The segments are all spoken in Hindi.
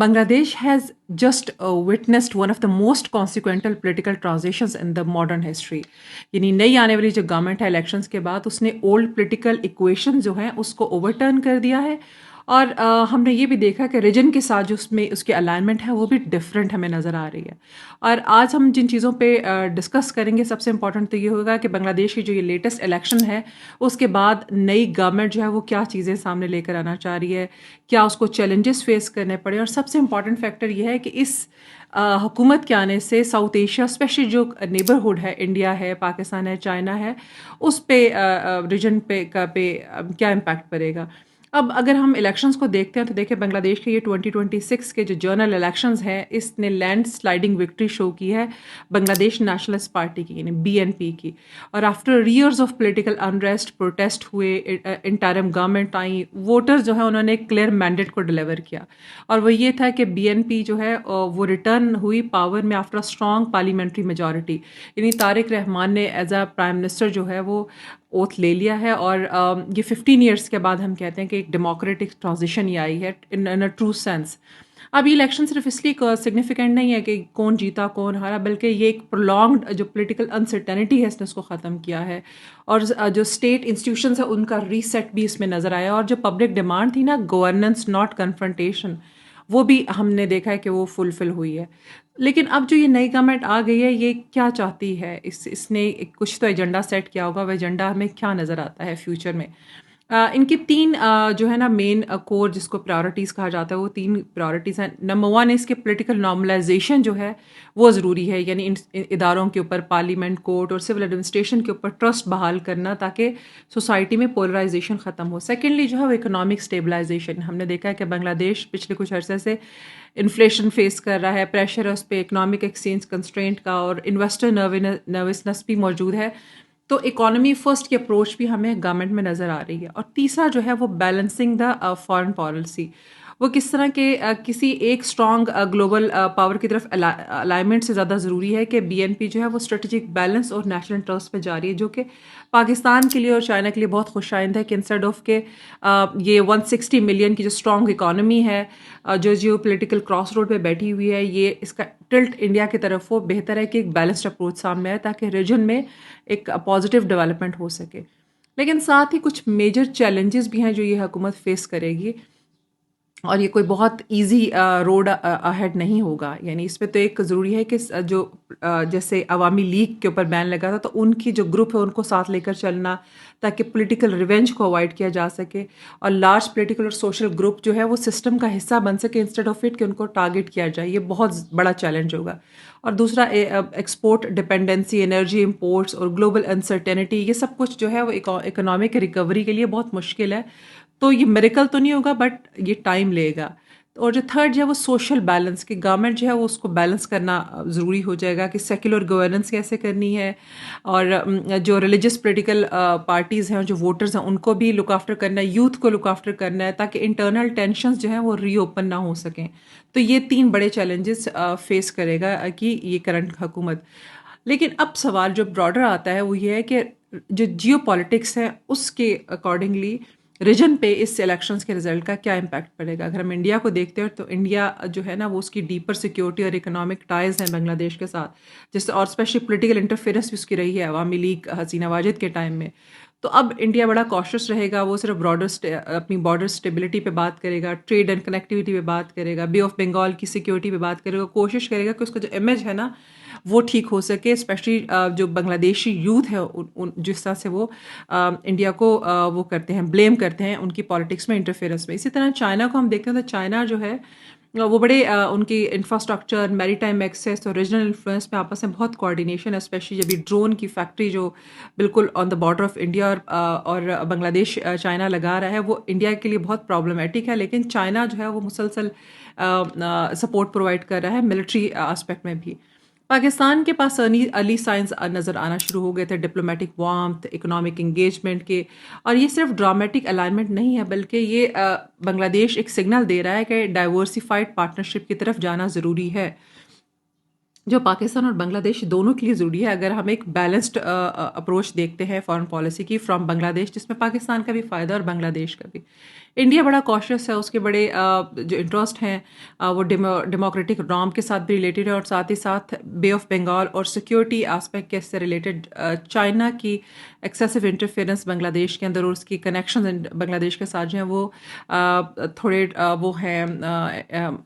Bangladesh has just witnessed one of the most consequential political transitions in the modern history. यानी नई आने वाली जो गवर्नमेंट है इलेक्शंस के बाद उसने ओल्ड पॉलिटिकल इक्वेशन जो हैं उसको ओवरटर्न कर दिया है और हमने ये भी देखा कि रीजन के साथ जो उसमें उसकी अलाइनमेंट है वो भी डिफरेंट हमें नज़र आ रही है। और आज हम जिन चीज़ों पे डिस्कस करेंगे सबसे इम्पॉर्टेंट तो ये होगा कि बांग्लादेश की जो ये लेटेस्ट इलेक्शन है उसके बाद नई गवर्नमेंट जो है वो क्या चीज़ें सामने लेकर आना चाह रही है, क्या उसको चैलेंजेस फेस करने पड़े। और सबसे इम्पॉर्टेंट फैक्टर ये है कि इस हुकूमत के आने से साउथ एशिया स्पेशली जो नेबरहुड है, इंडिया है, पाकिस्तान है, चाइना है, उस पे रीजन पे क्या इम्पैक्ट पड़ेगा। अब अगर हम इलेक्शंस को देखते हैं तो देखिए बांग्लादेश के ये 2026 के जो जनरल इलेक्शंस हैं इसने लैंड स्लाइडिंग विक्ट्री शो की है बांग्लादेश नेशनलिस्ट पार्टी की यानी बीएनपी की। और after years of political unrest protest हुए, इंटरिम गवर्नमेंट आई, वोटर्स जो है उन्होंने एक क्लियर मैंडेट को डिलीवर किया और वो ये था कि बीएनपी जो है वो रिटर्न हुई पावर में आफ्टर स्ट्रॉन्ग पार्लियामेंट्री मेजॉरिटी। यानी तारिक रहमान ने एज अ प्राइम मिनिस्टर जो है वो ओथ ले लिया है और ये 15 ईयर्स के बाद हम कहते हैं कि एक डेमोक्रेटिक ट्रांजिशन ही आई है इन अ ट्रू सेंस। अब ये इलेक्शन सिर्फ इसलिए सिग्निफिकेंट नहीं है कि कौन जीता कौन हारा, बल्कि ये एक प्रोलॉन्ग्ड जो पॉलिटिकल अनसर्टेनिटी है इसने उसको ख़त्म किया है और जो स्टेट इंस्टीट्यूशंस है उनका रीसेट भी इसमें नज़र आया और जो पब्लिक डिमांड थी ना गवर्नेंस नॉट कन्फ्रंटेशन, वो भी हमने देखा है कि वो फुलफिल हुई है। लेकिन अब जो ये नई गवर्नमेंट आ गई है ये क्या चाहती है, इसने कुछ तो एजेंडा सेट किया होगा, वह एजेंडा हमें क्या नज़र आता है फ्यूचर में। इनकी तीन जो है ना मेन कोर जिसको प्रायोरिटीज़ कहा जाता है वो तीन प्रायोरिटीज़ हैं। नंबर वन इसके पॉलिटिकल नॉर्मलाइजेशन जो है वो ज़रूरी है, यानी इन इदारों के ऊपर पार्लियामेंट, कोर्ट और सिविल एडमिनिस्ट्रेशन के ऊपर ट्रस्ट बहाल करना ताकि सोसाइटी में पोलराइजेशन ख़त्म हो। सेकेंडली जो है वो इकोनॉमिक स्टेबलाइजेशन, हमने देखा है कि बांग्लादेश पिछले कुछ अरसे से इन्फ्लेशन फेस कर रहा है, प्रेशर है उस पर इकोनॉमिक एक्सचेंज कंस्ट्रेंट का और इन्वेस्टर नर्वसनेस भी मौजूद है। तो इकोनॉमी फर्स्ट की अप्रोच भी हमें गवर्नमेंट में नज़र आ रही है। और तीसरा जो है वो बैलेंसिंग द फॉरेन पॉलिसी, वो किस तरह के किसी एक स्ट्रॉन्ग ग्लोबल पावर की तरफ अलाइनमेंट से ज़्यादा ज़रूरी है कि बीएनपी जो है वो स्ट्रेटेजिक बैलेंस और नेशनल इंटरेस्ट पे जा रही है, जो कि पाकिस्तान के लिए और चाइना के लिए बहुत खुशाइंद है कि इंस्टेड ऑफ के ये 160 मिलियन की जो स्ट्रॉन्ग इकोनॉमी है जो जियो पोलिटिकल क्रॉस रोड पे बैठी हुई है, ये इसका टिल्ट इंडिया की तरफ हो, बेहतर है कि एक बैलेंस्ड अप्रोच सामने आए ताकि रीजन में एक पॉजिटिव डेवलपमेंट हो सके। लेकिन साथ ही कुछ मेजर चैलेंजेस भी हैं जो ये हुकूमत फेस करेगी और ये कोई बहुत इजी रोड अहेड नहीं होगा। यानी इसमें तो एक ज़रूरी है कि जो जैसे अवामी लीग के ऊपर बैन लगा था तो उनकी जो ग्रुप है उनको साथ लेकर चलना ताकि पॉलिटिकल रिवेंज को अवॉइड किया जा सके और लार्ज पॉलिटिकल और सोशल ग्रुप जो है वो सिस्टम का हिस्सा बन सके इंस्टेड ऑफ इट कि उनको टारगेट किया जाए। ये बहुत बड़ा चैलेंज होगा। और दूसरा एक्सपोर्ट डिपेंडेंसी, एनर्जी इंपोर्ट्स और ग्लोबल अनसर्टेनिटी, ये सब कुछ जो है वो इकोनॉमिक रिकवरी के लिए बहुत मुश्किल है। तो ये मिरेकल तो नहीं होगा बट ये टाइम लेगा। और जो थर्ड जो है वो सोशल बैलेंस, कि गवर्नमेंट जो है वो उसको बैलेंस करना ज़रूरी हो जाएगा कि सेक्युलर गवर्नेंस कैसे करनी है और जो रिलीजियस पॉलिटिकल पार्टीज़ हैं, जो वोटर्स हैं, उनको भी लुक आफ्टर करना है, यूथ को लुक आफ्टर करना है ताकि इंटरनल टेंशन्स जो हैं वो रीओपन ना हो सकें। तो ये तीन बड़े चैलेंजेस फेस करेगा कि ये करंट हुकूमत। लेकिन अब सवाल जो ब्रॉडर आता है वो ये है कि जो जियो पॉलिटिक्स है उसके अकॉर्डिंगली रीजन पे इस इलेक्शंस के रिजल्ट का क्या इम्पैक्ट पड़ेगा। अगर हम इंडिया को देखते हैं तो इंडिया जो है ना वो उसकी डीपर सिक्योरिटी और इकोनॉमिक टाइज हैं बांग्लादेश के साथ, जिससे और स्पेशली पॉलिटिकल इंटरफेरेंस भी उसकी रही है अवामी लीग हसीना वाजिद के टाइम में। तो अब इंडिया बड़ा कॉशियस रहेगा, वो सिर्फ अपनी बॉर्डर स्टेबिलिटी पे बात करेगा, ट्रेड एंड कनेक्टिविटी पे बात करेगा, बे ऑफ बंगाल की सिक्योरिटी पे बात करेगा, कोशिश करेगा कि उसका जो इमेज है ना वो ठीक हो सके, स्पेशली जो बांग्लादेशी यूथ है जिस तरह से वो इंडिया को वो करते हैं, ब्लेम करते हैं उनकी पॉलिटिक्स में इंटरफेरेंस में। इसी तरह चाइना को हम देखते हैं तो चाइना जो है वो बड़े उनकी इंफ्रास्ट्रक्चर, मैरीटाइम एक्सेस और रीजनल इन्फ्लुएंस में आपस में बहुत कोऑर्डिनेशन है, स्पेशली जब ये ड्रोन की फैक्ट्री जो बिल्कुल on the border of India और बांग्लादेश चाइना लगा रहा है वो इंडिया के लिए बहुत प्रॉब्लमेटिक है। लेकिन चाइना जो है वो मुसलसल सपोर्ट प्रोवाइड कर रहा है मिलिट्री एस्पेक्ट में भी। पाकिस्तान के पास अर्ली साइंस नज़र आना शुरू हो गए थे डिप्लोमेटिक वार्मथ, इकोनॉमिक इंगेजमेंट के। और ये सिर्फ ड्रामेटिक अलाइनमेंट नहीं है बल्कि ये बांग्लादेश एक सिग्नल दे रहा है कि डाइवर्सिफाइड पार्टनरशिप की तरफ जाना ज़रूरी है। जो पाकिस्तान और बांग्लादेश दोनों के लिए ज़रूरी है। अगर हम एक बैलेंस्ड अप्रोच देखते हैं फॉरेन पॉलिसी की फ्रॉम बांग्लादेश, जिसमें पाकिस्तान का भी फ़ायदा और बांग्लादेश का भी। इंडिया बड़ा कॉशियस है, उसके बड़े जो इंटरेस्ट हैं वो डेमोक्रेटिक नॉर्म के साथ भी रिलेटेड है, और साथ ही साथ बे ऑफ बंगाल और सिक्योरिटी एस्पेक्ट के से रिलेटेड चाइना की एक्सेसिव इंटरफेरेंस बांग्लादेश के अंदर और उसकी कनेक्शन बांग्लादेश के साथ जो हैं वो थोड़े वो हैं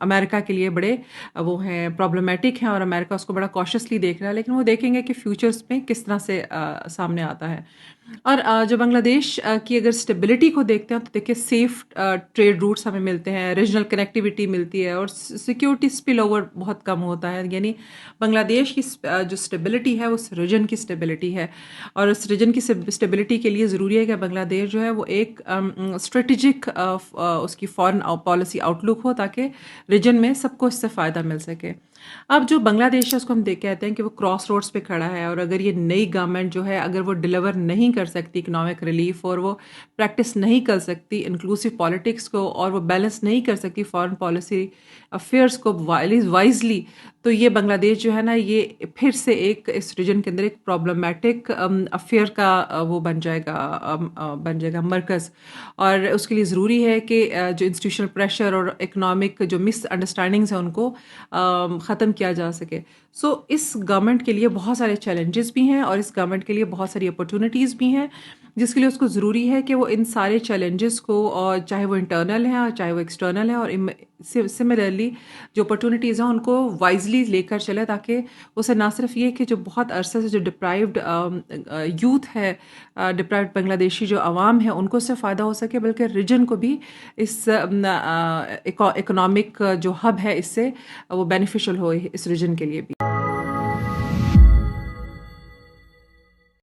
अमेरिका के लिए बड़े वो हैं प्रॉब्लमेटिक हैं, और अमेरिका उसको बड़ा कॉशियसली देख रहा है। लेकिन वो देखेंगे कि फ्यूचर्स में किस तरह से सामने आता है। और जो बांग्लादेश की अगर स्टेबिलिटी को देखते हैं तो देखिए सेफ ट्रेड रूट्स हमें मिलते हैं, रीजनल कनेक्टिविटी मिलती है, और सिक्योरिटी स्पिल ओवर बहुत कम होता है। यानी बांग्लादेश की जो स्टेबिलिटी है वो उस रीजन की स्टेबिलिटी है, और उस रीजन की स्टेबिलिटी के लिए ज़रूरी है कि बांग्लादेश जो है वो एक स्ट्रेटजिक उसकी फॉरेन पॉलिसी आउटलुक हो, ताकि रीजन में सबको इससे फ़ायदा मिल सके। अब जो बांग्लादेश है उसको हम देख कहते हैं कि वो क्रॉस रोड्स पे खड़ा है, और अगर ये नई गवर्नमेंट जो है अगर वो डिलीवर नहीं कर सकती इकोनॉमिक रिलीफ, और वो प्रैक्टिस नहीं कर सकती इंक्लूसिव पॉलिटिक्स को, और वो बैलेंस नहीं कर सकती फॉरेन पॉलिसी अफेयर्स को वाइजली, तो ये बांग्लादेश जो है ना ये फिर से एक इस रीजन के अंदर एक प्रॉब्लमेटिक अफेयर का वो बन जाएगा मरकज़। और उसके लिए ज़रूरी है कि जो इंस्टीट्यूशनल प्रेशर और इकोनॉमिक जो मिसअंडरस्टैंडिंग्स हैं उनको ख़त्म किया जा सके। सो इस गवर्नमेंट के लिए बहुत सारे चैलेंजेस भी हैं, और इस गवर्नमेंट के लिए बहुत सारी अपॉर्चुनिटीज़ भी हैं, जिसके लिए उसको ज़रूरी है कि वो इन सारे चैलेंजेस को, और चाहे वो इंटरनल हैं और चाहे वो एक्सटर्नल हैं, और सिमिलरली जो अपॉर्चुनिटीज़ हैं उनको वाइजली लेकर चले, ताकि उसे ना सिर्फ ये कि जो बहुत अरसे से जो डिप्राइव्ड यूथ है, डिप्राइव्ड बांग्लादेशी जो आवाम है उनको इससे फ़ायदा हो सके, बल्कि रीजन को भी इस इकोनॉमिक जो हब है इससे वो बेनिफिशियल हो इस रीजन के लिए भी।